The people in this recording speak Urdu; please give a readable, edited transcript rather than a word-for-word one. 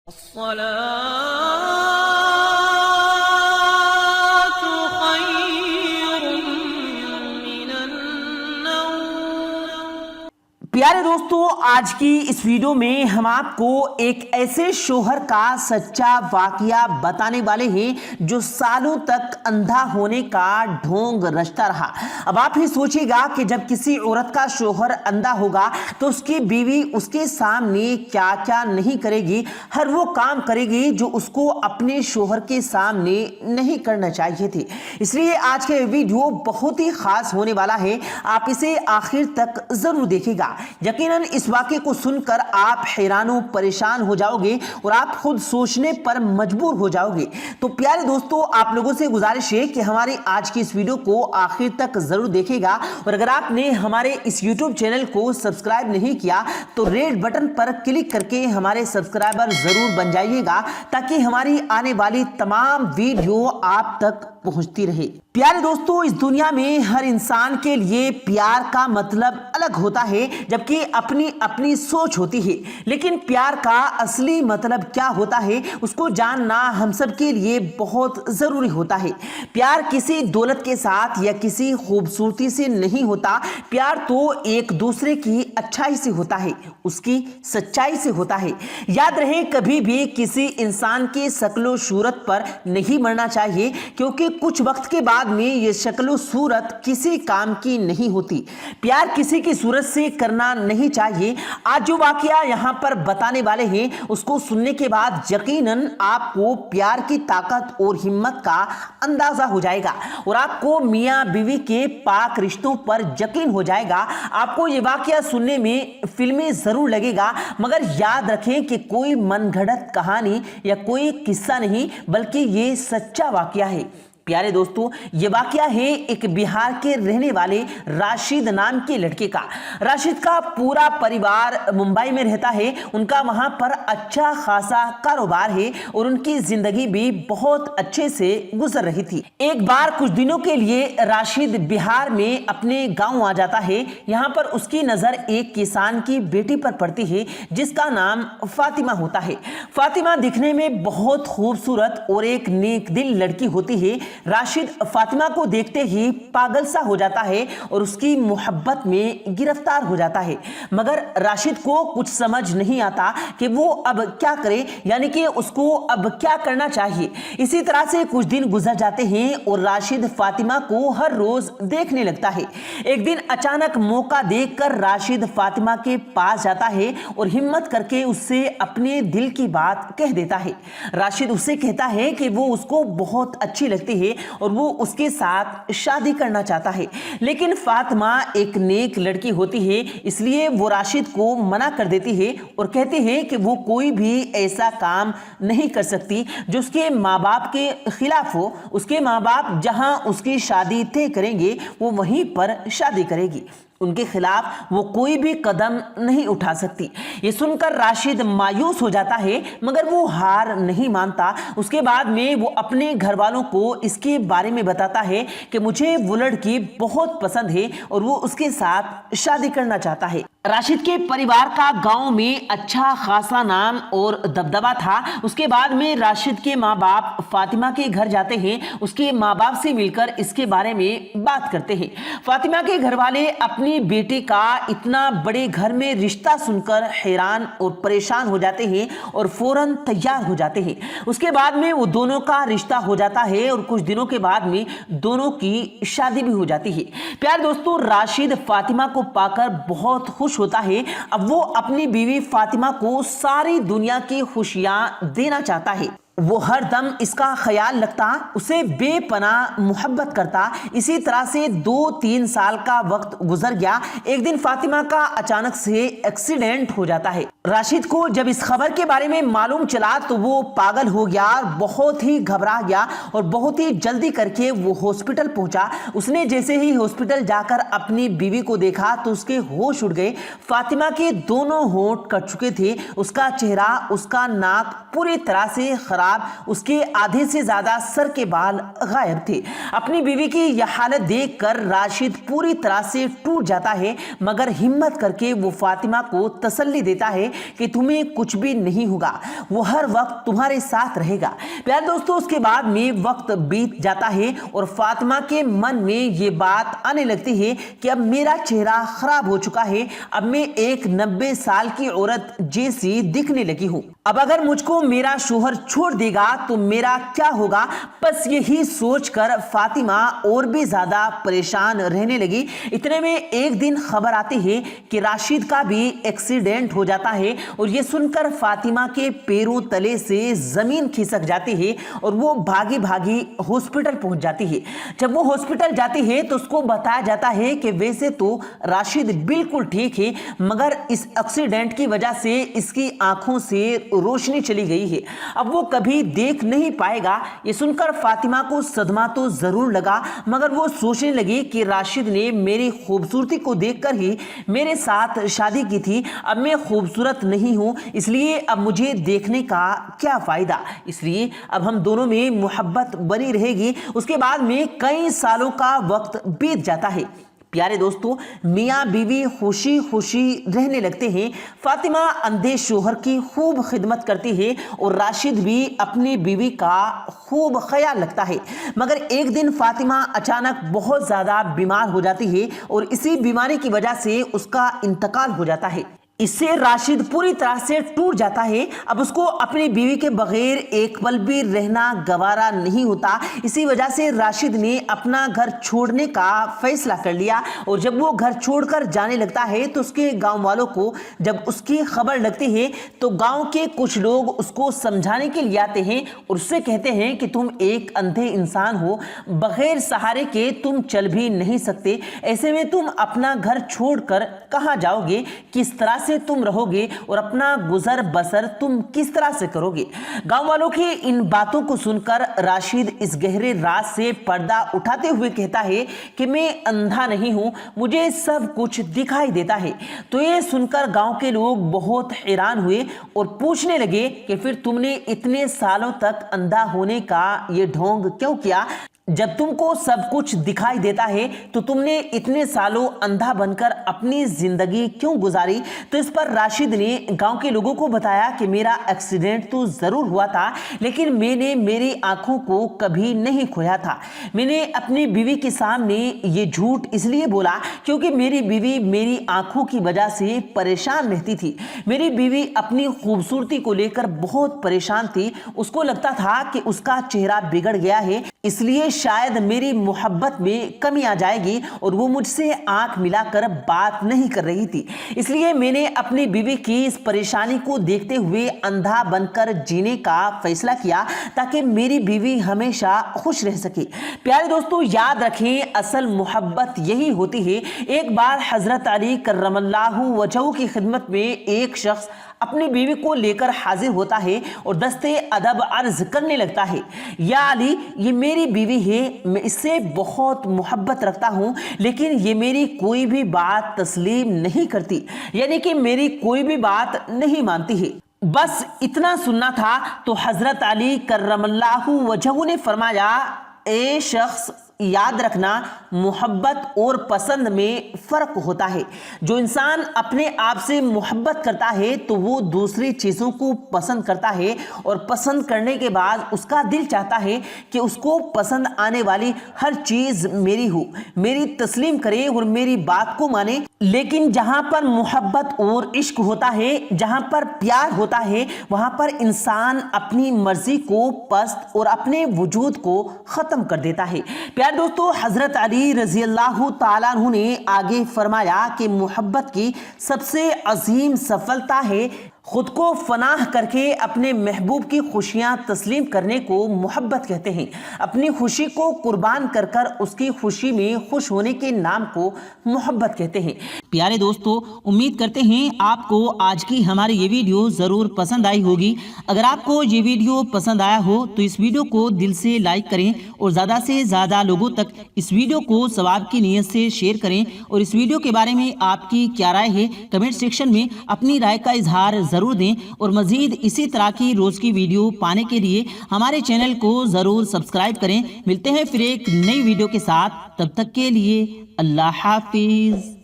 الصلاة خير من النوم۔ پیارے دوستو، آج کی اس ویڈیو میں ہم آپ کو ایک ایسے شوہر کا سچا واقعہ بتانے والے ہیں جو سالوں تک اندھا ہونے کا ڈھونگ رچتا رہا۔ اب آپ ہی سوچے گا کہ جب کسی عورت کا شوہر اندھا ہوگا تو اس کی بیوی اس کے سامنے کیا کیا نہیں کرے گی، ہر وہ کام کرے گی جو اس کو اپنے شوہر کے سامنے نہیں کرنا چاہیے تھے۔ اس لیے آج کا یہ ویڈیو بہت ہی خاص ہونے والا ہے، آپ اسے آخر تک ضرور دیکھے گا۔ یقیناً اس واقعے کو سن کر آپ حیران و پریشان ہو جاؤ گے اور آپ خود سوچنے پر مجبور ہو جاؤ گے۔ تو پیارے دوستو، آپ لوگوں سے گزارش ہے کہ ہماری آج کی اس ویڈیو کو آخر تک ضرور دیکھے گا، اور اگر آپ نے ہمارے اس یوٹیوب چینل کو سبسکرائب نہیں کیا تو ریڈ بٹن پر کلک کر کے ہمارے سبسکرائبر ضرور بن جائیے گا، تاکہ ہماری آنے والی تمام ویڈیو آپ تک پہنچتی رہے۔ پیارے دوستو، اس دنیا میں ہر انسان کے لیے پیار کا مطلب الگ ہوتا ہے، جبکہ اپنی اپنی سوچ ہوتی ہے، لیکن پیار کا اصلی مطلب کیا ہوتا ہے اس کو جاننا ہم سب کے لیے بہت ضروری ہوتا ہے۔ پیار کسی دولت کے ساتھ یا کسی خوبصورتی سے نہیں ہوتا، پیار تو ایک دوسرے کی اچھائی سے ہوتا ہے، اس کی سچائی سے ہوتا ہے۔ یاد رہے، کبھی بھی کسی انسان کے شکل و صورت پر نہیں مرنا چاہیے، کیونکہ کچھ وقت کے بعد میں یہ شکل و صورت کسی کام کی نہیں ہوتی۔ پیار کسی کی صورت سے کرنا نہیں چاہیے۔ آج جو واقعہ یہاں پر بتانے والے ہیں اس کو سننے کے بعد یقیناً آپ کو پیار کی طاقت اور ہمت کا اندازہ ہو جائے گا، اور آپ کو میاں بیوی کے پاک رشتوں پر یقین ہو جائے گا۔ آپ کو یہ واقعہ سننے میں فلمی ضرور لگے گا، مگر یاد رکھیں کہ کوئی من گھڑت کہانی یا کوئی قصہ نہیں، بلکہ یہ سچا واقعہ ہے۔ پیارے دوستو، یہ واقعہ ہے ایک بہار کے رہنے والے راشد نام کے لڑکے کا۔ راشد کا پورا پریوار ممبئی میں رہتا ہے، ان کا وہاں پر اچھا خاصا کاروبار ہے اور ان کی زندگی بھی بہت اچھے سے گزر رہی تھی۔ ایک بار کچھ دنوں کے لیے راشد بہار میں اپنے گاؤں آ جاتا ہے۔ یہاں پر اس کی نظر ایک کسان کی بیٹی پر پڑتی ہے جس کا نام فاطمہ ہوتا ہے۔ فاطمہ دکھنے میں بہت خوبصورت اور ایک نیک دل لڑکی ہوتی ہے۔ راشد فاطمہ کو دیکھتے ہی پاگل سا ہو جاتا ہے اور اس کی محبت میں گرفتار ہو جاتا ہے، مگر راشد کو کچھ سمجھ نہیں آتا کہ وہ اب کیا کرے، یعنی کہ اس کو اب کیا کرنا چاہیے۔ اسی طرح سے کچھ دن گزر جاتے ہیں اور راشد فاطمہ کو ہر روز دیکھنے لگتا ہے۔ ایک دن اچانک موقع دیکھ کر راشد فاطمہ کے پاس جاتا ہے اور ہمت کر کے اس سے اپنے دل کی بات کہہ دیتا ہے۔ راشد اس سے کہتا ہے کہ وہ اس کو بہت اچھی لگتی ہے اور وہ اس کے ساتھ شادی کرنا چاہتا ہے، لیکن فاطمہ ایک نیک لڑکی ہوتی ہے، اس لیے وہ راشد کو منع کر دیتی ہے اور کہتی ہے کہ وہ کوئی بھی ایسا کام نہیں کر سکتی جو اس کے ماں باپ کے خلاف ہو۔ اس کے ماں باپ جہاں اس کی شادی طے کریں گے وہ وہیں پر شادی کرے گی، ان کے خلاف وہ کوئی بھی قدم نہیں اٹھا سکتی۔ یہ سن کر راشد مایوس ہو جاتا ہے، مگر وہ ہار نہیں مانتا۔ اس کے بعد میں وہ اپنے گھر والوں کو اس کے بارے میں بتاتا ہے کہ مجھے وہ لڑکی بہت پسند ہے اور وہ اس کے ساتھ شادی کرنا چاہتا ہے۔ راشد کے پریوار کا گاؤں میں اچھا خاصا نام اور دبدبا تھا۔ اس کے بعد میں راشد کے ماں باپ فاطمہ کے گھر جاتے ہیں، اس کے ماں باپ سے مل کر اس کے بارے میں بات کرتے ہیں۔ فاطمہ کے گھر والے اپنی بیٹی کا اتنا بڑے گھر میں رشتہ سن کر حیران اور پریشان ہو جاتے ہیں اور فوراً تیار ہو جاتے ہیں۔ اس کے بعد میں وہ دونوں کا رشتہ ہو جاتا ہے اور کچھ دنوں کے بعد میں دونوں کی شادی بھی ہو جاتی ہے۔ پیارے دوستو، راشد فاطمہ کو پا کر بہت خوش ہوتا ہے۔ اب وہ اپنی بیوی فاطمہ کو ساری دنیا کی خوشیاں دینا چاہتا ہے۔ وہ ہر دم اس کا خیال رکھتا، اسے بے پناہ محبت کرتا۔ اسی طرح سے 2-3 سال کا وقت گزر گیا۔ ایک دن فاطمہ کا اچانک سے ایکسیڈنٹ ہو جاتا ہے۔ راشد کو جب اس خبر کے بارے میں معلوم چلا تو وہ پاگل ہو گیا، بہت ہی گھبرا گیا اور بہت ہی جلدی کر کے وہ ہاسپٹل پہنچا۔ اس نے جیسے ہی ہاسپٹل جا کر اپنی بیوی کو دیکھا تو اس کے ہوش اڑ گئے۔ فاطمہ کے دونوں ہونٹ کٹ چکے تھے، اس کا چہرہ، اس کا ناک پوری طرح سے خراب خراب، اس کے آدھے سے زیادہ سر کے بال غائب تھے۔ اپنی بیوی کی یہ حالت دیکھ کر راشد پوری طرح سے ٹوٹ جاتا ہے، مگر ہمت کر کے وہ فاطمہ کو تسلی دیتا ہے کہ تمہیں کچھ بھی نہیں ہوگا، وہ ہر وقت تمہارے ساتھ رہے گا۔ پیارے دوستو، اس کے بعد میں وقت بیت جاتا ہے اور فاطمہ کے من میں یہ بات آنے لگتی ہے کہ اب میرا چہرہ خراب ہو چکا ہے، اب میں ایک 90 سال کی عورت جیسی دکھنے لگی ہوں، اب اگر مجھ کو میرا شوہر چھوڑ دے گا تو میرا کیا ہوگا؟ بس یہی سوچ کر فاطمہ اور بھی زیادہ پریشان رہنے لگی۔ اتنے میں ایک دن خبر آتی ہے کہ راشد کا بھی ایکسیڈنٹ ہو جاتا ہے، اور یہ سن کر فاطمہ کے پیروں تلے سے زمین کھسک جاتی ہے اور وہ بھاگی بھاگی ہاسپٹل پہنچ جاتی ہے۔ جب وہ ہاسپٹل جاتی ہے تو اس کو بتایا جاتا ہے کہ ویسے تو راشد بالکل ٹھیک ہے، مگر اس ایکسیڈنٹ کی وجہ سے اس کی آنکھوں سے روشنی چلی گئی ہے، اب وہ کبھی دیکھ نہیں پائے گا۔ یہ سن کر فاطمہ کو صدمہ تو ضرور لگا، مگر وہ سوچنے لگی کہ راشد نے میری خوبصورتی کو دیکھ کر ہی میرے ساتھ شادی کی تھی، اب میں خوبصورت نہیں ہوں، اس لیے اب مجھے دیکھنے کا کیا فائدہ، اس لیے اب ہم دونوں میں محبت بنی رہے گی۔ اس کے بعد میں کئی سالوں کا وقت بیت جاتا ہے۔ پیارے دوستو، میاں بیوی خوشی خوشی رہنے لگتے ہیں۔ فاطمہ اندھے شوہر کی خوب خدمت کرتی ہے اور راشد بھی اپنی بیوی کا خوب خیال رکھتا ہے، مگر ایک دن فاطمہ اچانک بہت زیادہ بیمار ہو جاتی ہے اور اسی بیماری کی وجہ سے اس کا انتقال ہو جاتا ہے۔ اس سے راشد پوری طرح سے ٹوٹ جاتا ہے، اب اس کو اپنی بیوی کے بغیر ایک پل بھی رہنا گوارا نہیں ہوتا۔ اسی وجہ سے راشد نے اپنا گھر چھوڑنے کا فیصلہ کر لیا، اور جب وہ گھر چھوڑ کر جانے لگتا ہے تو اس کے گاؤں والوں کو جب اس کی خبر لگتی ہے تو گاؤں کے کچھ لوگ اس کو سمجھانے کے لیے آتے ہیں اور اس سے کہتے ہیں کہ تم ایک اندھے انسان ہو، بغیر سہارے کے تم چل بھی نہیں سکتے، ایسے میں تم اپنا گھر چھوڑ کر کہاں جاؤ گے، کس طرح سے تم رہو گے اور اپنا گزر بسر تم کس طرح سے کرو گے؟ گاؤں والوں کی ان باتوں کو سن کر راشد اس گہرے راز سے پردہ اٹھاتے ہوئے کہتا ہے کہ میں اندھا نہیں ہوں، مجھے سب کچھ دکھائی دیتا ہے۔ تو یہ سن کر گاؤں کے لوگ بہت حیران ہوئے اور پوچھنے لگے کہ پھر تم نے اتنے سالوں تک اندھا ہونے کا یہ ڈھونگ کیوں کیا؟ جب تم کو سب کچھ دکھائی دیتا ہے تو تم نے اتنے سالوں اندھا بن کر اپنی زندگی کیوں گزاری؟ تو اس پر راشد نے گاؤں کے لوگوں کو بتایا کہ میرا ایکسیڈنٹ تو ضرور ہوا تھا، لیکن میں نے میری آنکھوں کو کبھی نہیں کھویا تھا۔ میں نے اپنی بیوی کے سامنے یہ جھوٹ اس لیے بولا کیونکہ میری بیوی میری آنکھوں کی وجہ سے پریشان رہتی تھی۔ میری بیوی اپنی خوبصورتی کو لے کر بہت پریشان تھی، اس کو لگتا تھا کہ اس کا چہرہ بگڑ گیا ہے، اس لیے شاید میری محبت میں کمی آ جائے گی اور وہ مجھ سے آنکھ ملا کر بات نہیں کر رہی تھی، اس لیے میں نے اپنی بیوی کی اس پریشانی کو دیکھتے ہوئے اندھا بن کر جینے کا فیصلہ کیا تاکہ میری بیوی ہمیشہ خوش رہ سکے۔ پیارے دوستو، یاد رکھیں اصل محبت یہی ہوتی ہے۔ ایک بار حضرت علی کرم اللہ وجہہ کی خدمت میں ایک شخص اپنی بیوی کو لے کر حاضر ہوتا ہے اور دستے ادب عرض کرنے لگتا ہے، یا علی، یہ میری بیوی ہے، میں اس سے بہت محبت رکھتا ہوں، لیکن یہ میری کوئی بھی بات تسلیم نہیں کرتی، یعنی کہ میری کوئی بھی بات نہیں مانتی ہے۔ بس اتنا سننا تھا تو حضرت علی کرم اللہ وجہہ نے فرمایا، اے شخص، یاد رکھنا محبت اور پسند میں فرق ہوتا ہے۔ جو انسان اپنے آپ سے محبت کرتا ہے تو وہ دوسری چیزوں کو پسند کرتا ہے، اور پسند کرنے کے بعد اس کا دل چاہتا ہے کہ اس کو پسند آنے والی ہر چیز میری ہو، میری تسلیم کرے اور میری بات کو مانے۔ لیکن جہاں پر محبت اور عشق ہوتا ہے، جہاں پر پیار ہوتا ہے، وہاں پر انسان اپنی مرضی کو پست اور اپنے وجود کو ختم کر دیتا ہے۔ پیار دوستو، حضرت علی رضی اللہ تعالیٰ عنہ نے آگے فرمایا کہ محبت کی سب سے عظیم سفلتا ہے خود کو فناہ کر کے اپنے محبوب کی خوشیاں تسلیم کرنے کو محبت کہتے ہیں۔ اپنی خوشی کو قربان کر کر اس کی خوشی میں خوش ہونے کے نام کو محبت کہتے ہیں۔ پیارے دوستو، امید کرتے ہیں آپ کو آج کی ہماری یہ ویڈیو ضرور پسند آئی ہوگی۔ اگر آپ کو یہ ویڈیو پسند آیا ہو تو اس ویڈیو کو دل سے لائک کریں اور زیادہ سے زیادہ لوگوں تک اس ویڈیو کو ثواب کی نیت سے شیئر کریں، اور اس ویڈیو کے بارے میں آپ کی کیا رائے ہے کمنٹ سیکشن میں اپنی رائے کا اظہار ضرور دیں اور مزید اسی طرح کی روز کی ویڈیو پانے کے لیے ہمارے چینل کو ضرور سبسکرائب کریں۔ ملتے ہیں پھر ایک نئی ویڈیو کے ساتھ، تب تک کے لیے اللہ حافظ۔